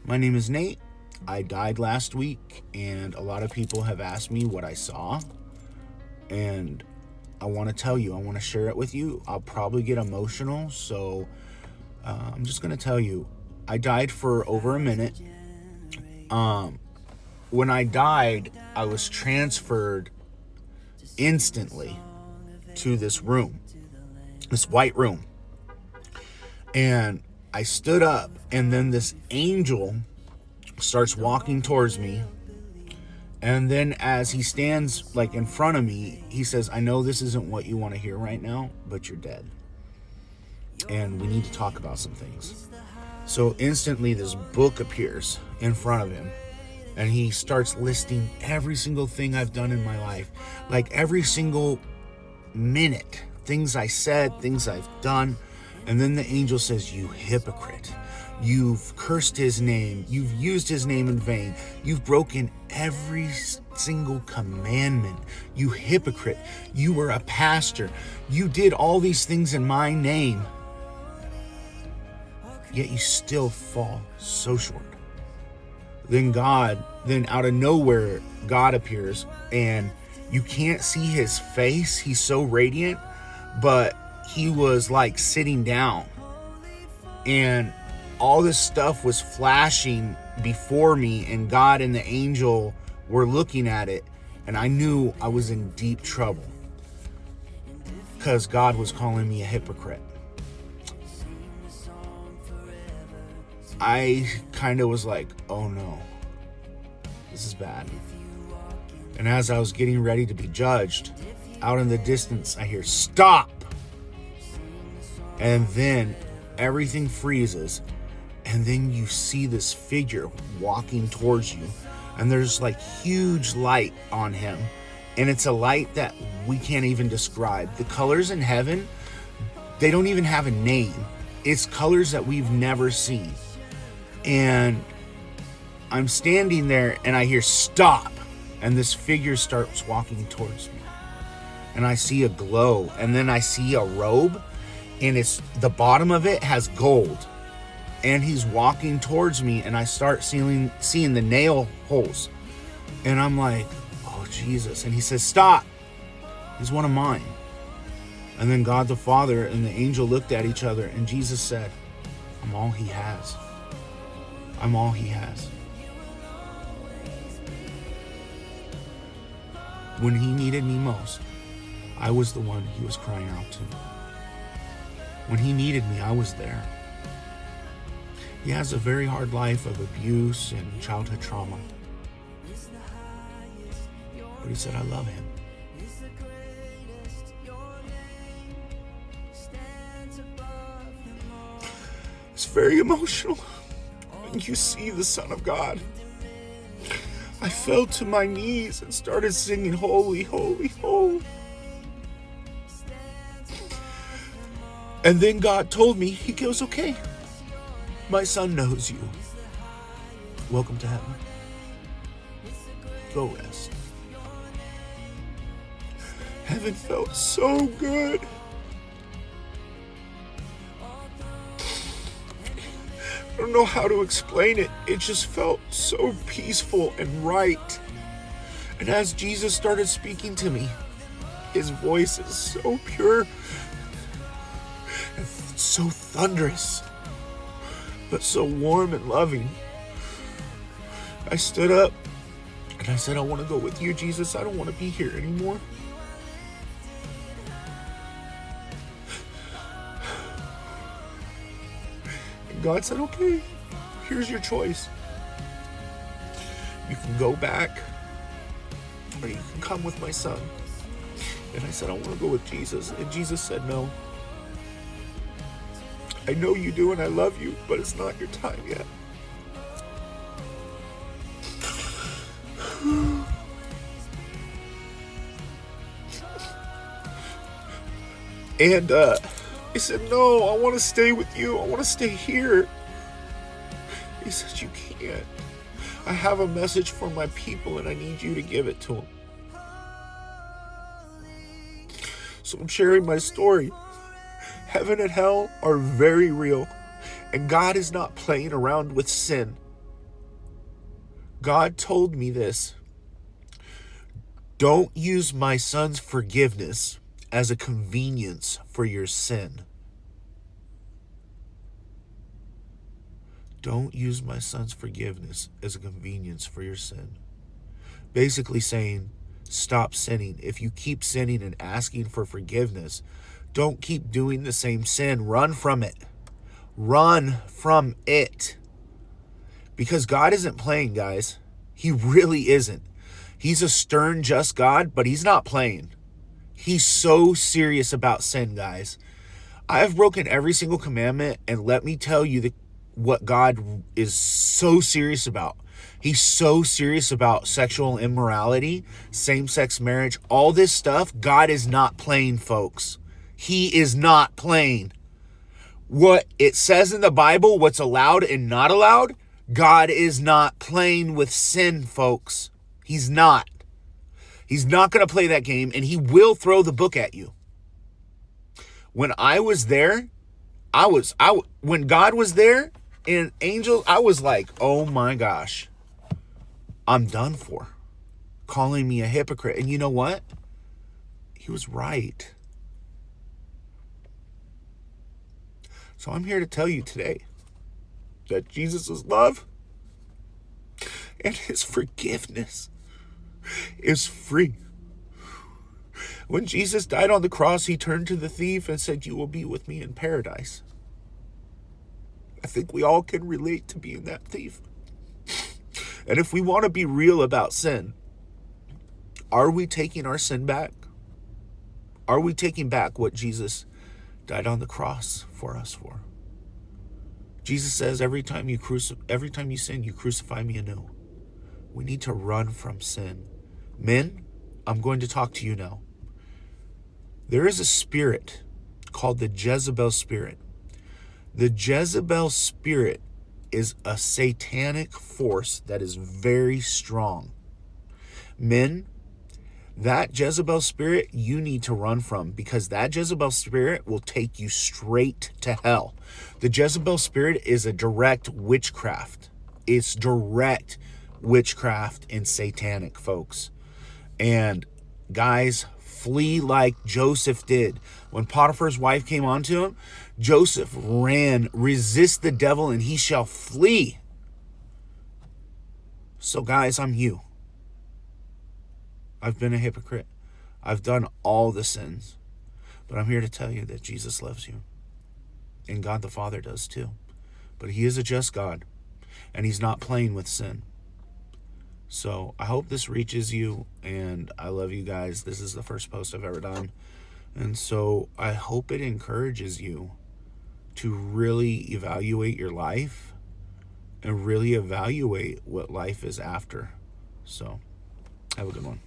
My name is Nate. I died last week, and a lot of people have asked me what I saw. And I want to tell you, I want to share it with you. I'll probably get emotional, so I'm just going to tell you. I died for over a minute. When I died, I was transferred instantly to this room, this white room. And I stood up, and then this angel starts walking towards me. And then as he stands like in front of me, he says, I know this isn't what you want to hear right now, but you're dead. And we need to talk about some things. So instantly this book appears in front of him. And he starts listing every single thing I've done in my life. Like every single minute. Things I said, things I've done. And then the angel says, you hypocrite. You've cursed his name. You've used his name in vain. You've broken every single commandment. You hypocrite. You were a pastor. You did all these things in my name. Yet you still fall so short. Then out of nowhere, God appears, and you can't see his face. He's so radiant, but he was like sitting down, and all this stuff was flashing before me, and God and the angel were looking at it, and I knew I was in deep trouble because God was calling me a hypocrite. I kind of was like, oh no, this is bad. And as I was getting ready to be judged, out in the distance, I hear, stop! And then everything freezes. And then you see this figure walking towards you. And there's like huge light on him. And it's a light that we can't even describe. The colors in heaven, they don't even have a name. It's colors that we've never seen. And I'm standing there and I hear stop. And this figure starts walking towards me. And I see a glow. And then I see a robe. And it's the bottom of it has gold. And he's walking towards me. And I start seeing the nail holes. And I'm like, oh, Jesus. And he says, stop. He's one of mine. And then God the Father and the angel looked at each other. And Jesus said, I'm all he has. I'm all he has. When he needed me most, I was the one he was crying out to. When he needed me, I was there. He has a very hard life of abuse and childhood trauma. But he said, I love him. It's very emotional. And you see the Son of God. I fell to my knees and started singing, holy, holy, holy. And then God told me, he goes, okay, my son knows you. Welcome to heaven. Go rest. Heaven felt so good. I don't know how to explain it. It just felt so peaceful and right. And as Jesus started speaking to me, his voice is so pure and so thunderous, but so warm and loving. I stood up and I said, I want to go with you, Jesus. I don't want to be here anymore. God said, okay, here's your choice. You can go back, or you can come with my son. And I said, I want to go with Jesus. And Jesus said, no. I know you do and I love you, but it's not your time yet. And he said, no, I want to stay with you. I want to stay here. He said, you can't. I have a message for my people and I need you to give it to them. So I'm sharing my story. Heaven and hell are very real. And God is not playing around with sin. God told me this. Don't use my son's forgiveness as a convenience for your sin. Don't use my son's forgiveness as a convenience for your sin. Basically saying, stop sinning. If you keep sinning and asking for forgiveness, don't keep doing the same sin. Run from it. Run from it. Because God isn't playing, guys. He really isn't. He's a stern, just God, but he's not playing. He's so serious about sin, guys. I have broken every single commandment, and let me tell you what God is so serious about. He's so serious about sexual immorality, same-sex marriage, all this stuff. God is not playing, folks. He is not playing. What it says in the Bible, what's allowed and not allowed, God is not playing with sin, folks. He's not. He's not going to play that game, and he will throw the book at you. When I was there, when God was there in angels, I was like, oh my gosh, I'm done for. Calling me a hypocrite. And you know what? He was right. So I'm here to tell you today that Jesus' love and his forgiveness is free. When Jesus died on the cross, he turned to the thief and said, you will be with me in paradise. I think we all can relate to being that thief. And if we want to be real about sin, are we taking our sin back? Are we taking back what Jesus died on the cross for us for? Jesus says every time you sin, you crucify me anew. We need to run from sin. Men, I'm going to talk to you now. There is a spirit called the Jezebel spirit. The Jezebel spirit is a satanic force that is very strong. Men, that Jezebel spirit you need to run from, because that Jezebel spirit will take you straight to hell. The Jezebel spirit is a direct witchcraft. It's direct witchcraft and satanic, folks. And guys, flee like Joseph did. When Potiphar's wife came onto him, Joseph ran. Resist the devil and he shall flee. So guys, I'm you. I've been a hypocrite. I've done all the sins. But I'm here to tell you that Jesus loves you. And God the Father does too. But he is a just God. And he's not playing with sin. So I hope this reaches you. And I love you guys. This is the first post I've ever done. And so I hope it encourages you to really evaluate your life. And really evaluate what life is after. So have a good one.